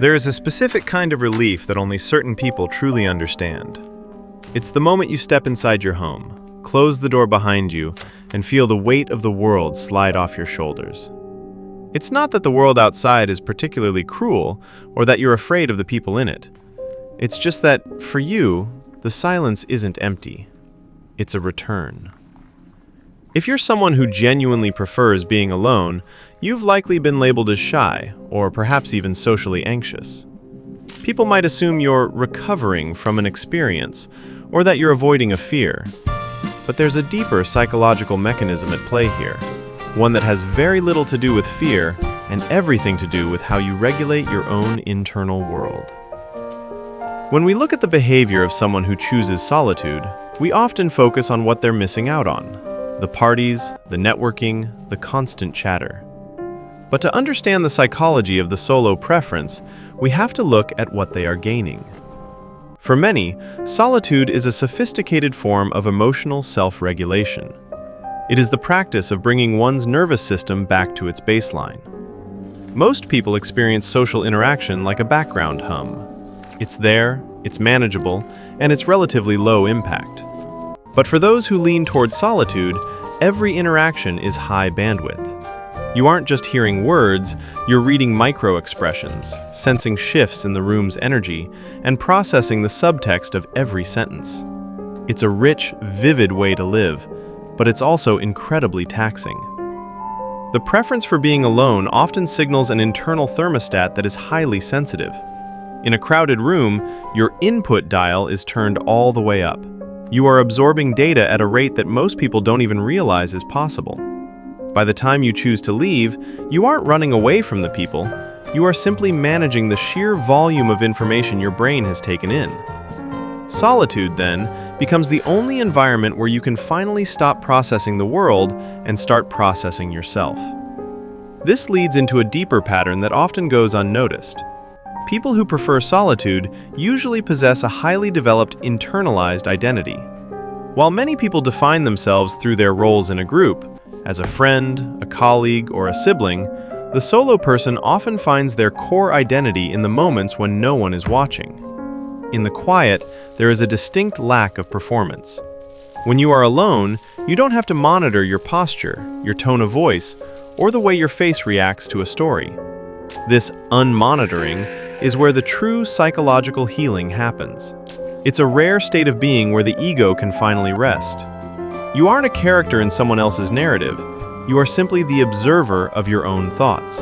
There is a specific kind of relief that only certain people truly understand. It's the moment you step inside your home, close the door behind you, and feel the weight of the world slide off your shoulders. It's not that the world outside is particularly cruel or that you're afraid of the people in it. It's just that, for you, the silence isn't empty. It's a return. If you're someone who genuinely prefers being alone, you've likely been labeled as shy, or perhaps even socially anxious. People might assume you're recovering from an experience, or that you're avoiding a fear. But there's a deeper psychological mechanism at play here, one that has very little to do with fear and everything to do with how you regulate your own internal world. When we look at the behavior of someone who chooses solitude, we often focus on what they're missing out on. The parties, the networking, the constant chatter. But to understand the psychology of the solo preference, we have to look at what they are gaining. For many, solitude is a sophisticated form of emotional self-regulation. It is the practice of bringing one's nervous system back to its baseline. Most people experience social interaction like a background hum. It's there, it's manageable, and it's relatively low impact. But for those who lean toward solitude, every interaction is high bandwidth. You aren't just hearing words, you're reading micro-expressions, sensing shifts in the room's energy, and processing the subtext of every sentence. It's a rich, vivid way to live, but it's also incredibly taxing. The preference for being alone often signals an internal thermostat that is highly sensitive. In a crowded room, your input dial is turned all the way up. You are absorbing data at a rate that most people don't even realize is possible. By the time you choose to leave, you aren't running away from the people, you are simply managing the sheer volume of information your brain has taken in. Solitude, then, becomes the only environment where you can finally stop processing the world and start processing yourself. This leads into a deeper pattern that often goes unnoticed. People who prefer solitude usually possess a highly developed internalized identity. While many people define themselves through their roles in a group, as a friend, a colleague, or a sibling, the solo person often finds their core identity in the moments when no one is watching. In the quiet, there is a distinct lack of performance. When you are alone, you don't have to monitor your posture, your tone of voice, or the way your face reacts to a story. This unmonitoring is where the true psychological healing happens. It's a rare state of being where the ego can finally rest. You aren't a character in someone else's narrative. You are simply the observer of your own thoughts.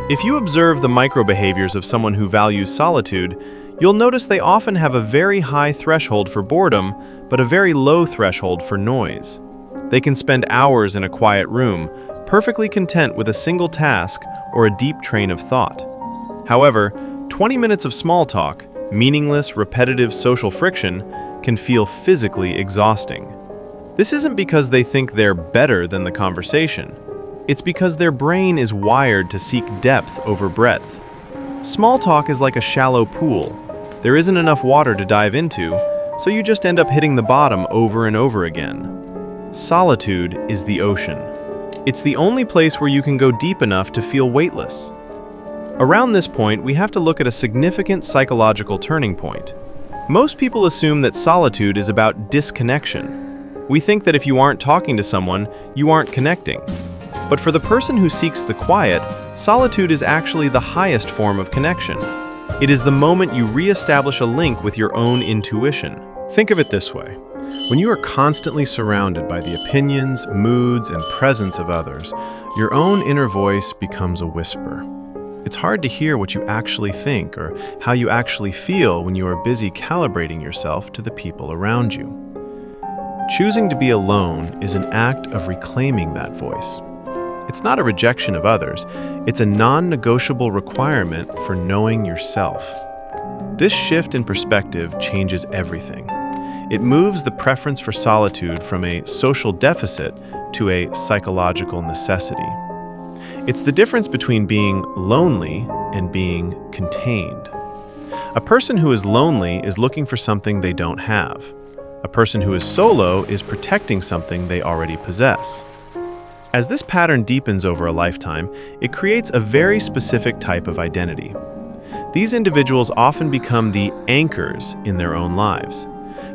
If you observe the micro-behaviors of someone who values solitude, you'll notice they often have a very high threshold for boredom, but a very low threshold for noise. They can spend hours in a quiet room, perfectly content with a single task or a deep train of thought. However, 20 minutes of small talk, meaningless, repetitive social friction, can feel physically exhausting. This isn't because they think they're better than the conversation. It's because their brain is wired to seek depth over breadth. Small talk is like a shallow pool. There isn't enough water to dive into, so you just end up hitting the bottom over and over again. Solitude is the ocean. It's the only place where you can go deep enough to feel weightless. Around this point, we have to look at a significant psychological turning point. Most people assume that solitude is about disconnection. We think that if you aren't talking to someone, you aren't connecting. But for the person who seeks the quiet, solitude is actually the highest form of connection. It is the moment you reestablish a link with your own intuition. Think of it this way. When you are constantly surrounded by the opinions, moods, and presence of others, your own inner voice becomes a whisper. It's hard to hear what you actually think or how you actually feel when you are busy calibrating yourself to the people around you. Choosing to be alone is an act of reclaiming that voice. It's not a rejection of others, it's a non-negotiable requirement for knowing yourself. This shift in perspective changes everything. It moves the preference for solitude from a social deficit to a psychological necessity. It's the difference between being lonely and being contained. A person who is lonely is looking for something they don't have. A person who is solo is protecting something they already possess. As this pattern deepens over a lifetime, it creates a very specific type of identity. these individuals often become the anchors in their own lives.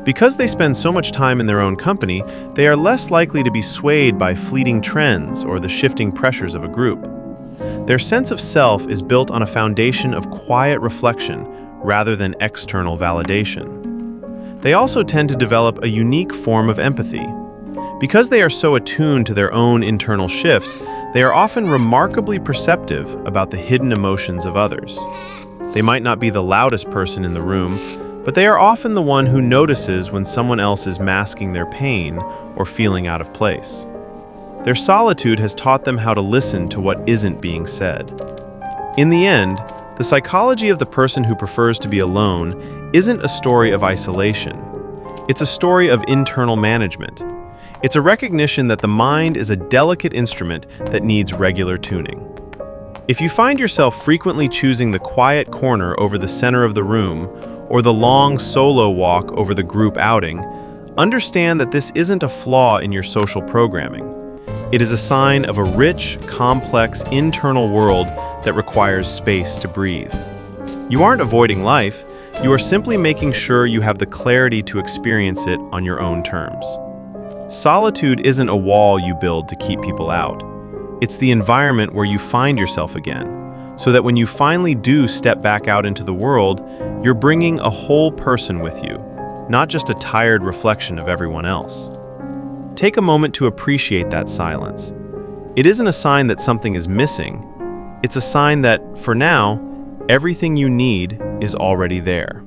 Because they spend so much time in their own company, they are less likely to be swayed by fleeting trends or the shifting pressures of a group. Their sense of self is built on a foundation of quiet reflection rather than external validation. They also tend to develop a unique form of empathy. Because they are so attuned to their own internal shifts, they are often remarkably perceptive about the hidden emotions of others. They might not be the loudest person in the room, but they are often the one who notices when someone else is masking their pain or feeling out of place. Their solitude has taught them how to listen to what isn't being said. In the end, the psychology of the person who prefers to be alone isn't a story of isolation. It's a story of internal management. It's a recognition that the mind is a delicate instrument that needs regular tuning. If you find yourself frequently choosing the quiet corner over the center of the room, or the long solo walk over the group outing, understand that this isn't a flaw in your social programming. It is a sign of a rich, complex internal world that requires space to breathe. You aren't avoiding life, you are simply making sure you have the clarity to experience it on your own terms. Solitude isn't a wall you build to keep people out. It's the environment where you find yourself again, so that when you finally do step back out into the world, you're bringing a whole person with you, not just a tired reflection of everyone else. Take a moment to appreciate that silence. It isn't a sign that something is missing. It's a sign that, for now, everything you need is already there.